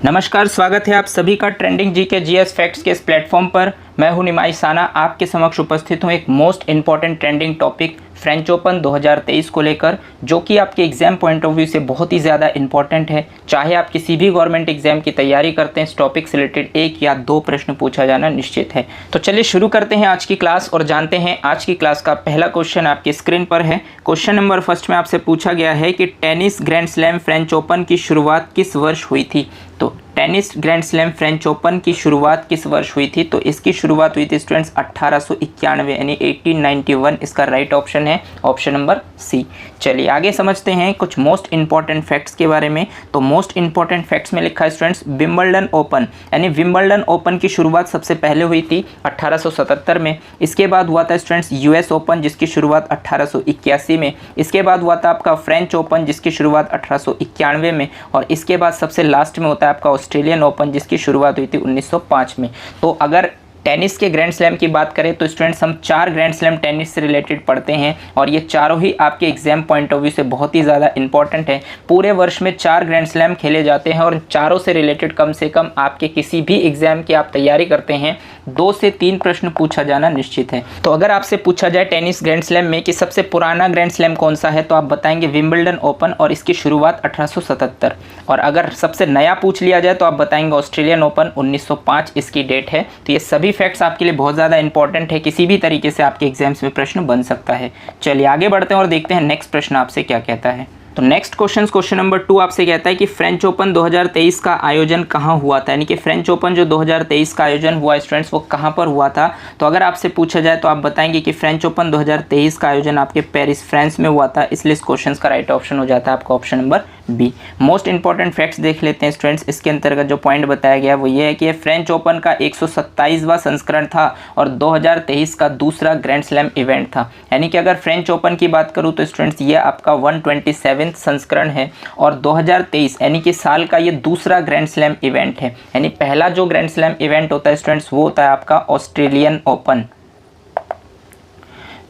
नमस्कार, स्वागत है आप सभी का ट्रेंडिंग जीके जीएस फैक्ट्स के इस प्लेटफॉर्म पर। मैं हूं निमाई साना, आपके समक्ष उपस्थित हूं एक most important trending topic French open 2023 को लेकर, जो कि आपके एग्जाम पॉइंट ऑफ व्यू से बहुत ही ज़्यादा इंपॉर्टेंट है। चाहे आप किसी भी गवर्नमेंट एग्जाम की तैयारी करते हैं, इस टॉपिक से रिलेटेड 1 या 2 प्रश्न पूछा जाना निश्चित है। तो चलिए शुरू करते हैं आज की क्लास और जानते हैं आज की क्लास का पहला क्वेश्चन आपकी स्क्रीन पर है। क्वेश्चन नंबर फर्स्ट में आपसे पूछा गया है कि tennis grand slam French open की शुरुआत किस वर्ष हुई थी। तो tennis grand slam French open की शुरुआत किस वर्ष हुई थी? तो इसकी शुरुआत हुई थी स्टूडेंट्स 1891 यानी 1891 इसका राइट ऑप्शन है, ऑप्शन नंबर सी। चलिए आगे समझते हैं कुछ मोस्ट इंपॉर्टेंट फैक्ट्स के बारे में। तो मोस्ट इंपॉर्टेंट फैक्ट्स में लिखा है स्टूडेंट्स विंबलडन ओपन, यानी विंबलडन ओपन की शुरुआत सबसे पहले हुई थी 1877 में। इसके बाद हुआ था स्टूडेंट्स यूएस ओपन जिसकी शुरुआत 1881 में। इसके बाद हुआ था आपका फ्रेंच ओपन जिसकी शुरुआत 1891 में। और इसके बाद सबसे लास्ट में होता है आपका ऑस्ट्रेलियन ओपन जिसकी शुरुआत हुई थी 1905 में। तो अगर टेनिस के ग्रैंड स्लैम की बात करें तो स्टूडेंट्स हम 4 ग्रैंड स्लैम टेनिस से रिलेटेड पढ़ते हैं और ये चारों ही आपके एग्जाम पॉइंट ऑफ व्यू से बहुत ही ज़्यादा इंपॉर्टेंट है। पूरे वर्ष में 4 ग्रैंड स्लैम खेले जाते हैं और चारों से रिलेटेड कम से कम आपके किसी भी एग्जाम की आप तैयारी करते हैं 2 से 3 प्रश्न पूछा जाना निश्चित है। तो अगर आपसे पूछा जाए टेनिस ग्रैंड स्लैम में कि सबसे पुराना ग्रैंड स्लैम कौन सा है, तो आप बताएंगे विंबलडन ओपन और इसकी शुरुआत 1877। और अगर सबसे नया पूछ लिया जाए तो आप बताएंगे ऑस्ट्रेलियन ओपन 1905 इसकी डेट है। तो ये सभी फैक्ट्स आपके लिए बहुत ज़्यादा इंपॉर्टेंट है, किसी भी तरीके से आपके एग्जाम्स में प्रश्न बन सकता है। चलिए आगे बढ़ते हैं और देखते हैं नेक्स्ट प्रश्न आपसे क्या कहता है। तो नेक्स्ट क्वेश्चन नंबर 2 आपसे कहता है कि फ्रेंच ओपन 2023 का आयोजन कहाँ हुआ था, यानी कि फ्रेंच ओपन जो 2023 का आयोजन हुआ स्टूडेंट्स वो कहाँ पर हुआ था। तो अगर आपसे पूछा जाए तो आप बताएंगे कि फ्रेंच ओपन 2023 का आयोजन आपके पेरिस फ्रांस में हुआ था, इसलिए इस क्वेश्चन का राइट ऑप्शन हो जाता है आपका option number B. Most important facts देख लेते हैं स्टूडेंट्स। इसके अंतर्गत जो पॉइंट बताया गया वो ये है कि फ्रेंच ओपन का 127वां संस्करण था और 2023 का दूसरा ग्रैंड स्लैम इवेंट था। यानी कि अगर फ्रेंच ओपन की बात करूँ तो स्टूडेंट्स ये आपका 127वां संस्करण है और 2023 यानी कि साल का ये दूसरा ग्रैंड स्लैम इवेंट है। यानी पहला जो ग्रैंड स्लैम इवेंट होता है स्टूडेंट्स वो होता है आपका ऑस्ट्रेलियन ओपन,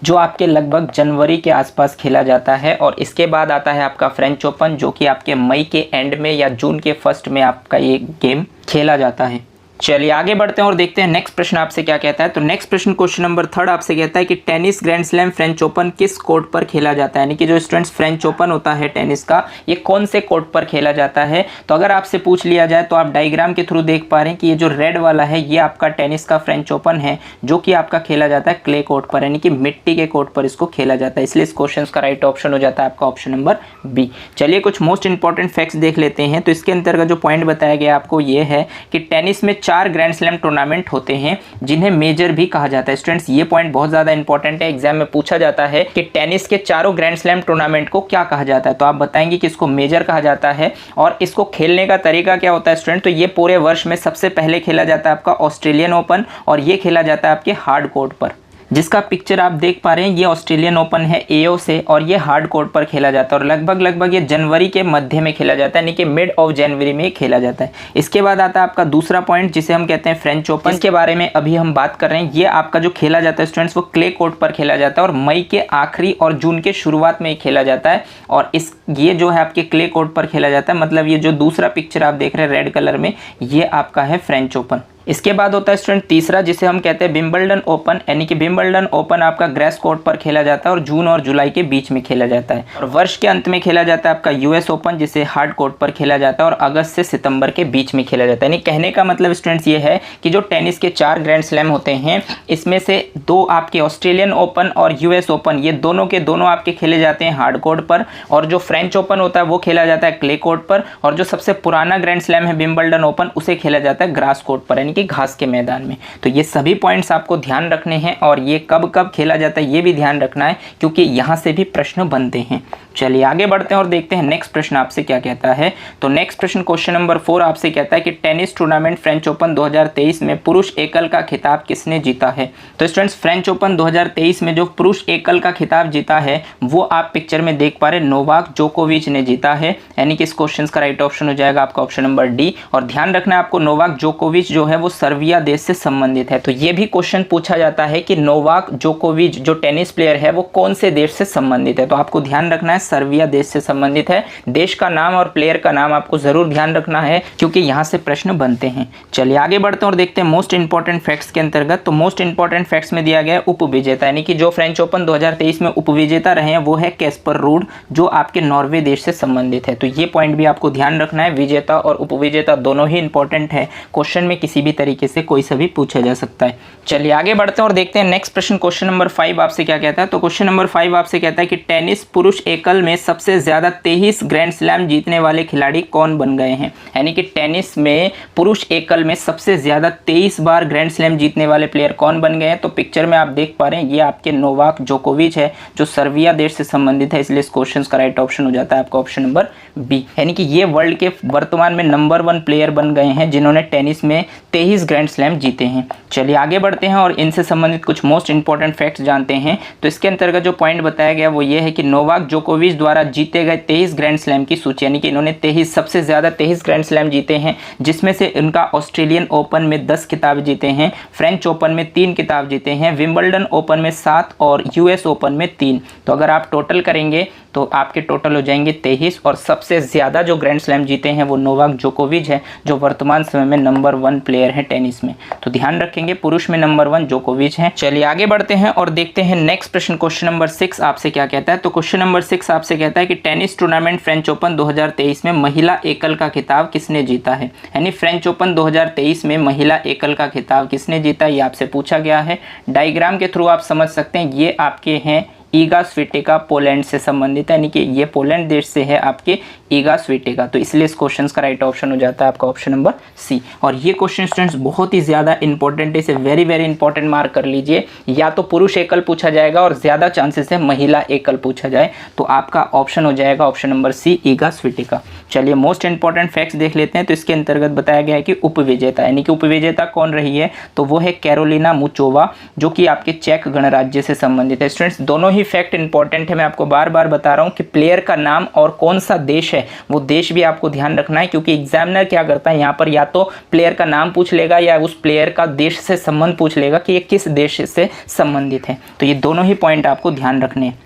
जो आपके लगभग जनवरी के आसपास खेला जाता है। और इसके बाद आता है आपका फ्रेंच ओपन जो कि आपके मई के एंड में या जून के फर्स्ट में आपका ये गेम खेला जाता है। चलिए आगे बढ़ते हैं और देखते हैं नेक्स्ट प्रश्न आपसे क्या कहता है। तो नेक्स्ट प्रश्न क्वेश्चन नंबर 3 आपसे कहता है कि tennis grand slam French open किस कोर्ट पर खेला जाता है, यानी कि जो स्टूडेंट्स फ्रेंच ओपन होता है टेनिस का ये कौन से कोर्ट पर खेला जाता है। तो अगर आपसे पूछ लिया जाए तो आप डायग्राम के थ्रू देख पा रहे हैं कि ये जो रेड वाला है ये आपका टेनिस का फ्रेंच ओपन है जो कि आपका खेला जाता है क्ले कोर्ट पर, यानी कि मिट्टी के कोर्ट पर इसको खेला जाता है, इसलिए इस क्वेश्चन का राइट ऑप्शन हो जाता है आपका ऑप्शन नंबर बी। चलिए कुछ मोस्ट इंपॉर्टेंट फैक्ट्स देख लेते हैं। तो इसके अंतर्गत जो पॉइंट बताया गया आपको ये है कि टेनिस में 4 ग्रैंड स्लैम टूर्नामेंट होते हैं जिन्हें मेजर भी कहा जाता है। स्टूडेंट्स ये पॉइंट बहुत ज्यादा इंपॉर्टेंट है, एग्जाम में पूछा जाता है कि टेनिस के चारों ग्रैंड स्लैम टूर्नामेंट को क्या कहा जाता है। तो आप बताएंगे कि इसको मेजर कहा जाता है और इसको खेलने का तरीका क्या होता है स्टूडेंट। तो ये पूरे वर्ष में सबसे पहले खेला जाता है आपका ऑस्ट्रेलियन ओपन और ये खेला जाता है आपके हार्ड कोर्ट पर, जिसका पिक्चर आप देख पा रहे हैं ये ऑस्ट्रेलियन ओपन है एओ से और ये हार्ड कोर्ट पर खेला जाता है और लगभग ये जनवरी के मध्य में खेला जाता है, यानी कि मिड ऑफ जनवरी में खेला जाता है। इसके बाद आता है आपका दूसरा पॉइंट जिसे हम कहते हैं फ्रेंच ओपन, इसके बारे में अभी हम बात कर रहे हैं। ये आपका जो खेला जाता है स्टूडेंट्स वो क्ले कोर्ट पर खेला जाता है और मई के आखिरी और जून के शुरुआत में खेला जाता है और ये जो है आपके क्ले कोर्ट पर खेला जाता है, मतलब ये जो दूसरा पिक्चर आप देख रहे हैं रेड कलर में ये आपका है फ्रेंच ओपन। इसके बाद होता है स्टूडेंट तीसरा जिसे हम कहते हैं विंबलडन ओपन, यानी कि विंबलडन ओपन आपका ग्रास कोर्ट पर खेला जाता है और जून और जुलाई के बीच में खेला जाता है। और वर्ष के अंत में खेला जाता है आपका यूएस ओपन जिसे हार्ड कोर्ट पर खेला जाता है और अगस्त से सितंबर के बीच में खेला जाता है। यानी कहने का मतलब स्टूडेंट्स ये है कि जो टेनिस के 4 ग्रैंड स्लैम होते हैं इसमें से 2 आपके ऑस्ट्रेलियन ओपन और यूएस ओपन ये दोनों के दोनों आपके खेले जाते हैं हार्ड कोर्ट पर और जो फ्रेंच ओपन होता है वो खेला जाता है क्ले कोर्ट पर और जो सबसे पुराना ग्रैंड स्लैम है विंबलडन ओपन उसे खेला जाता है ग्रास कोर्ट पर, यानी कि घास के मैदान में। तो ये सभी पॉइंट्स आपको ध्यान रखने हैं और ये कब कब खेला जाता है ये भी ध्यान रखना है क्योंकि यहाँ से भी प्रश्न बनते हैं। चलिए आगे बढ़ते हैं और देखते हैं नेक्स्ट प्रश्न आपसे क्या कहता है। तो नेक्स्ट प्रश्न क्वेश्चन नंबर 4 आपसे कहता है कि टेनिस टूर्नामेंट फ्रेंच ओपन 2023 में पुरुष एकल का खिताब किसने जीता है। तो स्टूडेंट्स फ्रेंच ओपन 2023 में जो पुरुष एकल का खिताब जीता है वो आप पिक्चर में देख पा रहे नोवाक जोकोविच ने जीता है, यानी कि इस क्वेश्चन का राइट ऑप्शन हो जाएगा आपका ऑप्शन नंबर डी। और ध्यान रखना है आपको नोवाक जोकोविच जो है वो सर्बिया देश से संबंधित है। तो ये भी क्वेश्चन पूछा जाता है कि नोवाक जोकोविच जो टेनिस प्लेयर है वो कौन से देश से संबंधित है। तो आपको ध्यान रखना है सर्बिया देश से संबंधित है। देश का नाम और प्लेयर का नाम आपको जरूर ध्यान रखना है क्योंकि यहाँ से प्रश्न बनते हैं। चलिए आगे बढ़ते हैं और देखते हैं मोस्ट इंपॉर्टेंट फैक्ट्स के अंतर्गत। तो मोस्ट इंपॉर्टेंट फैक्ट्स में दिया गया है उपविजेता, यानी कि जो फ्रेंच ओपन 2023 में उपविजेता रहे हैं वो है कैस्पर रूड जो आपके नॉर्वे देश से संबंधित है। तो ये पॉइंट भी आपको ध्यान रखना है, विजेता और उपविजेता दोनों ही इंपॉर्टेंट है, क्वेश्चन में किसी भी तरीके से कोई सा भी पूछा जा सकता है। चलिए आगे बढ़ते हैं और देखते हैं नेक्स्ट प्रश्न। क्वेश्चन नंबर 5 आपसे क्या कहता है। तो क्वेश्चन नंबर 5 आपसे कहता है कि टेनिस पुरुष एकल में सबसे ज्यादा 23 ग्रैंड स्लैम जीतने वाले खिलाड़ी कौन बन गए हैं। यानी कि टेनिस में पुरुष एकल में सबसे ज्यादा 23 बार ग्रैंड स्लैम जीतने वाले प्लेयर कौन बन गए हैं। तो पिक्चर में आप देख पा रहे हैं ये आपके नोवाक जोकोविच है जो सर्बिया देश से संबंधित है, इसलिए इस क्वेश्चन का राइट ऑप्शन हो जाता है आपका ऑप्शन नंबर बी। यानी कि ये वर्ल्ड के वर्तमान में नंबर 1 प्लेयर बन गए हैं जिन्होंने टेनिस में 23 ग्रैंड स्लैम जीते हैं। चलिए आगे बढ़ते हैं और इनसे संबंधित कुछ मोस्ट इंपॉर्टेंट फैक्ट्स जानते हैं। तो इसके अंतर्गत जो पॉइंट बताया गया वो ये है कि नोवाक जोकोविच द्वारा जीते गए 23 ग्रैंड स्लैम की सूची, यानी कि इन्होंने 23 सबसे ज्यादा 23 ग्रैंड स्लैम जीते हैं, जिसमें से इनका ऑस्ट्रेलियन ओपन में 10 खिताब जीते हैं, फ्रेंच ओपन में 3 खिताब जीते हैं, विंबलडन ओपन में 7 और यूएस ओपन में 3। तो अगर आप टोटल करेंगे तो आपके टोटल हो जाएंगे 23 और सबसे ज़्यादा जो ग्रैंड स्लैम जीते हैं वो नोवाक जोकोविच है जो वर्तमान समय में नंबर 1 प्लेयर है टेनिस में। तो ध्यान रखेंगे पुरुष में नंबर 1 जोकोविच है। चलिए आगे बढ़ते हैं और देखते हैं नेक्स्ट प्रश्न। क्वेश्चन नंबर 6 आपसे क्या कहता है। तो क्वेश्चन नंबर 6 आपसे कहता है कि टेनिस टूर्नामेंट फ्रेंच ओपन 2023 में महिला एकल का खिताब किसने जीता है। यानी फ्रेंच ओपन 2023 में महिला एकल का खिताब किसने जीता ये आपसे पूछा गया है। डायग्राम के थ्रू आप समझ सकते हैं ये आपके हैं ईगा स्विटेका पोलैंड से संबंधित है, यानी कि ये पोलैंड देश से है आपके ईगा स्विटेका। तो इसलिए इस क्वेश्चन का राइट ऑप्शन हो जाता है आपका ऑप्शन नंबर सी। और ये क्वेश्चन स्टूडेंट्स बहुत ही ज़्यादा इंपॉर्टेंट है, इसे वेरी वेरी इंपॉर्टेंट मार्क कर लीजिए। या तो पुरुष एकल पूछा जाएगा और ज़्यादा चांसेस है महिला एकल पूछा जाए, तो आपका ऑप्शन हो जाएगा ऑप्शन नंबर सी ईगा स्विटेका। चलिए मोस्ट इंपॉर्टेंट फैक्ट्स देख लेते हैं। तो इसके अंतर्गत बताया गया है कि उपविजेता, यानी कि उपविजेता कौन रही है, तो वो है कैरोलिना मुचोवा जो कि आपके चेक गणराज्य से संबंधित है। स्टूडेंट्स दोनों ही फैक्ट इंपॉर्टेंट है, मैं आपको बार बार बता रहा हूं कि प्लेयर का नाम और कौन सा देश है वो देश भी आपको ध्यान रखना है, क्योंकि एग्जामिनर क्या करता है यहाँ पर या तो प्लेयर का नाम पूछ लेगा या उस प्लेयर का देश से संबंध पूछ लेगा कि ये किस देश से संबंधित है। तो ये दोनों ही पॉइंट आपको ध्यान रखने हैं।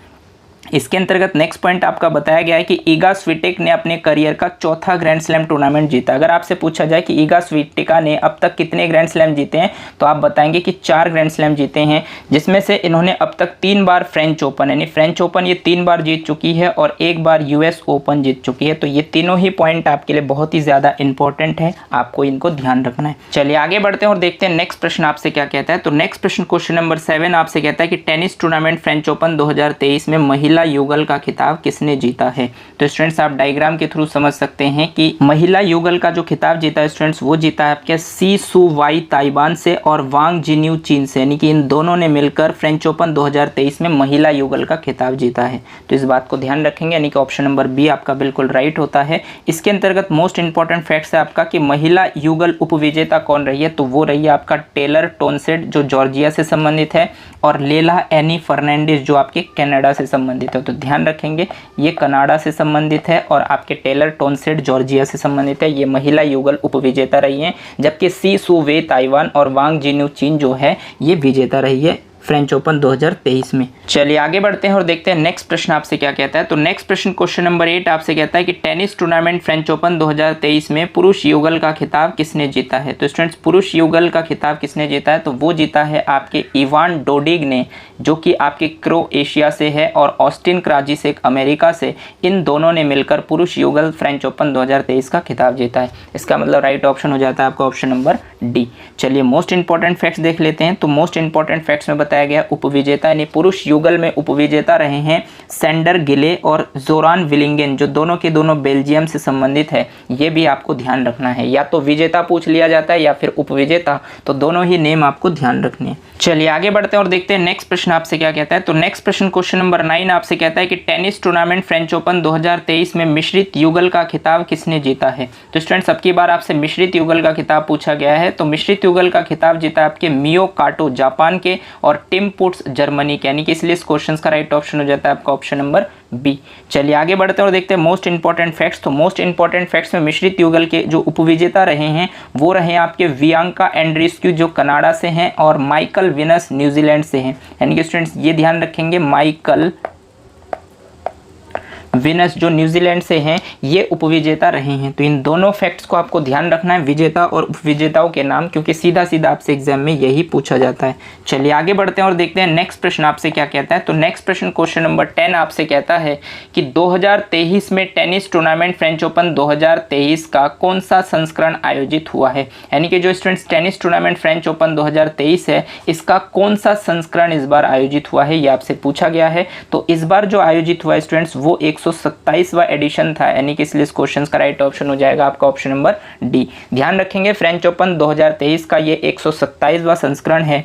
इसके अंतर्गत नेक्स्ट पॉइंट आपका बताया गया है कि ईगा स्विटेक ने अपने करियर का चौथा ग्रैंड स्लैम टूर्नामेंट जीता। अगर आपसे पूछा जाए कि ईगा स्विटेका ने अब तक कितने ग्रैंड स्लैम जीते हैं तो आप बताएंगे कि 4 ग्रैंड स्लैम जीते हैं, जिसमें से इन्होंने अब तक 3 बार फ्रेंच ओपन, यानी फ्रेंच ओपन ये 3 बार जीत चुकी है और 1 बार यूएस ओपन जीत चुकी है। तो ये तीनों ही पॉइंट आपके लिए बहुत ही ज़्यादा इंपॉर्टेंट है, आपको इनको ध्यान रखना है। चलिए आगे बढ़ते हैं और देखते हैं नेक्स्ट प्रश्न आपसे क्या कहता है। तो नेक्स्ट प्रश्न क्वेश्चन नंबर 7 आपसे कहता है कि टेनिस टूर्नामेंट फ्रेंच ओपन 2023 में महिला युगल का खिताब किसने जीता है। तो स्टूडेंट्स आप डायग्राम के थ्रू समझ सकते हैं कि महिला युगल का जो खिताब जीता है स्टूडेंट्स वो जीता है आपके सी सू वाई ताइवान से और वांग जिन्यू चीन से, यानी कि इन दोनों ने मिलकर फ्रेंच ओपन 2023 में महिला युगल का खिताब जीता है। तो इस बात को ध्यान रखेंगे, यानी कि ऑप्शन नंबर बी आपका बिल्कुल राइट होता है। इसके अंतर्गत मोस्ट इंपॉर्टेंट फैक्ट्स है आपका कि महिला युगल उपविजेता कौन रही है, तो वो रही है आपका टेलर टोनसेट जो जॉर्जिया से संबंधित है और लेला एनी फर्नांडिस जो आपके कनाडा से संबंधित है। तो ध्यान रखेंगे ये कनाडा से संबंधित है और आपके टेलर टोनसेट जॉर्जिया से संबंधित है। ये महिला युगल उपविजेता रही हैं, जबकि सी सू वे ताइवान और वांग जिन्यू चीन जो है ये विजेता रही है फ्रेंच ओपन 2023 में। चलिए आगे बढ़ते हैं और देखते हैं नेक्स्ट प्रश्न आपसे क्या कहता है। तो नेक्स्ट प्रश्न क्वेश्चन नंबर 8 आपसे कहता है कि टेनिस टूर्नामेंट फ्रेंच ओपन 2023 में पुरुष युगल का खिताब किसने जीता है। तो स्टूडेंट्स पुरुष युगल का खिताब किसने जीता है, तो वो जीता है आपके इवान डोडिग ने जो कि आपके क्रोएशिया से है और ऑस्टिन क्राजिसेक अमेरिका से। इन दोनों ने मिलकर पुरुष युगल फ्रेंच ओपन 2023 का खिताब जीता है। इसका मतलब राइट ऑप्शन हो जाता है आपका ऑप्शन नंबर डी। चलिए मोस्ट इंपॉर्टेंट फैक्ट्स देख लेते हैं। तो मोस्ट इंपॉर्टेंट फैक्ट्स में बताया गया उपविजेता यानी पुरुष युगल में उपविजेता रहे हैं सेंडर गिले और जोरान विलिंगेन जो दोनों के दोनों बेल्जियम से संबंधित है। ये भी आपको ध्यान रखना है, या तो विजेता पूछ लिया जाता है या फिर उपविजेता, तो दोनों ही नेम आपको ध्यान रखने हैं। चलिए आगे बढ़ते हैं और देखते हैं नेक्स्ट प्रश्न आपसे क्या कहता है। तो नेक्स्ट प्रश्न क्वेश्चन नंबर 9 आपसे कहता है कि टेनिस टूर्नामेंट फ्रेंच ओपन 2023 में मिश्रित युगल का खिताब किसने जीता है। तो स्टूडेंट्स अब की बार आपसे मिश्रित युगल का खिताब पूछा गया है। तो मिश्रित युगल का खिताब जीता आपके मियो काटो जापान के और टिम पुट्स जर्मनी, यानी कि इसलिए इस क्वेश्चन का राइट ऑप्शन हो जाता है आपका ऑप्शन नंबर बी। चलिए आगे बढ़ते हैं और देखते हैं मोस्ट इंपॉर्टेंट फैक्ट्स। तो मोस्ट इंपॉर्टेंट फैक्ट्स में मिश्रित युगल के जो उपविजेता रहे हैं वो रहे आपके वियांका एंड्रीस्क्यू जो कनाडा से हैं और माइकल विनस न्यूजीलैंड से हैं। यानी कि स्टूडेंट्स ये ध्यान रखेंगे, माइकल विनस जो न्यूजीलैंड से हैं ये उपविजेता रहे हैं। तो इन दोनों फैक्ट्स को आपको ध्यान रखना है, विजेता और उपविजेताओं के नाम, क्योंकि सीधा सीधा आपसे एग्जाम में यही पूछा जाता है। चलिए आगे बढ़ते हैं और देखते हैं नेक्स्ट प्रश्न आपसे क्या कहता है। तो नेक्स्ट प्रश्न क्वेश्चन नंबर 10 आपसे कहता है कि 2023 में टेनिस टूर्नामेंट फ्रेंच ओपन 2023 का कौन सा संस्करण आयोजित हुआ है। यानी कि जो students tennis tournament French open 2023 है इसका कौन सा संस्करण इस बार आयोजित हुआ है, ये आपसे पूछा गया है। तो इस बार जो आयोजित हुआ है स्टूडेंट्स वो 127वां एडिशन था, यानी कि इसलिए इस क्वेश्चन का राइट ऑप्शन हो जाएगा आपका ऑप्शन नंबर डी। ध्यान रखेंगे फ्रेंच ओपन 2023 का ये 127वां संस्करण है।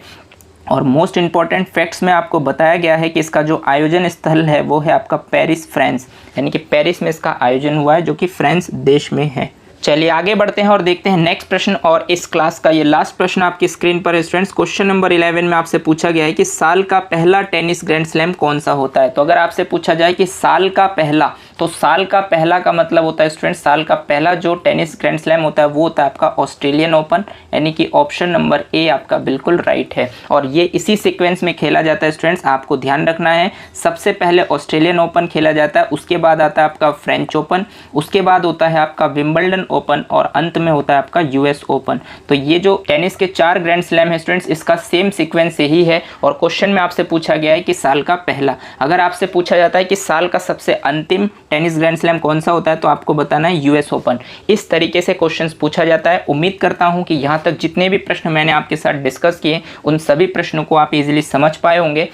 और मोस्ट इंपॉर्टेंट फैक्ट्स में आपको बताया गया है कि इसका जो आयोजन स्थल है वो है आपका पेरिस, फ्रांस, यानी कि पेरिस में इसका आयोजन हुआ है जो कि फ्रांस देश में है। चलिए आगे बढ़ते हैं और देखते हैं नेक्स्ट प्रश्न, और इस क्लास का ये लास्ट प्रश्न आपकी स्क्रीन पर है स्टूडेंट्स। क्वेश्चन नंबर 11 में आपसे पूछा गया है कि साल का पहला टेनिस ग्रैंड स्लैम कौन सा होता है। तो अगर आपसे पूछा जाए कि साल का पहला, तो साल का पहला का मतलब होता है स्टूडेंट्स, साल का पहला जो टेनिस ग्रैंड स्लैम होता है वो होता है आपका ऑस्ट्रेलियन ओपन, यानी कि ऑप्शन नंबर ए आपका बिल्कुल राइट है। और ये इसी सीक्वेंस में खेला जाता है स्टूडेंट्स, आपको ध्यान रखना है। सबसे पहले ऑस्ट्रेलियन ओपन खेला जाता है, उसके बाद आता है आपका फ्रेंच ओपन, उसके बाद होता है आपका विंबलडन ओपन और अंत में होता है आपका यूएस ओपन। तो ये जो टेनिस के 4 ग्रैंड स्लैम है स्टूडेंट्स इसका सेम सीक्वेंस ही है। और क्वेश्चन में आपसे पूछा गया है कि साल का पहला। अगर आपसे पूछा जाता है कि साल का सबसे अंतिम टेनिस ग्रैंड स्लैम कौन सा होता है तो आपको बताना है यूएस ओपन। इस तरीके से क्वेश्चंस पूछा जाता है। उम्मीद करता हूं कि यहाँ तक जितने भी प्रश्न मैंने आपके साथ डिस्कस किए उन सभी प्रश्नों को आप इजीली समझ पाए होंगे।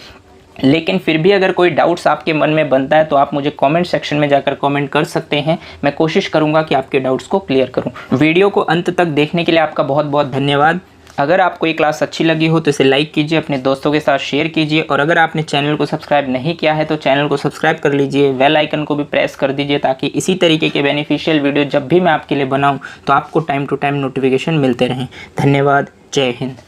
लेकिन फिर भी अगर कोई डाउट्स आपके मन में बनता है तो आप मुझे कमेंट सेक्शन में जाकर कमेंट कर सकते हैं। मैं कोशिश करूंगा कि आपके डाउट्स को क्लियर करूं। वीडियो को अंत तक देखने के लिए आपका बहुत बहुत धन्यवाद। अगर आपको ये क्लास अच्छी लगी हो तो इसे लाइक कीजिए, अपने दोस्तों के साथ शेयर कीजिए, और अगर आपने चैनल को सब्सक्राइब नहीं किया है तो चैनल को सब्सक्राइब कर लीजिए, बेल आइकन को भी प्रेस कर दीजिए ताकि इसी तरीके के बेनिफिशियल वीडियो जब भी मैं आपके लिए बनाऊं तो आपको टाइम टू टाइम नोटिफिकेशन मिलते रहें। धन्यवाद। जय हिंद।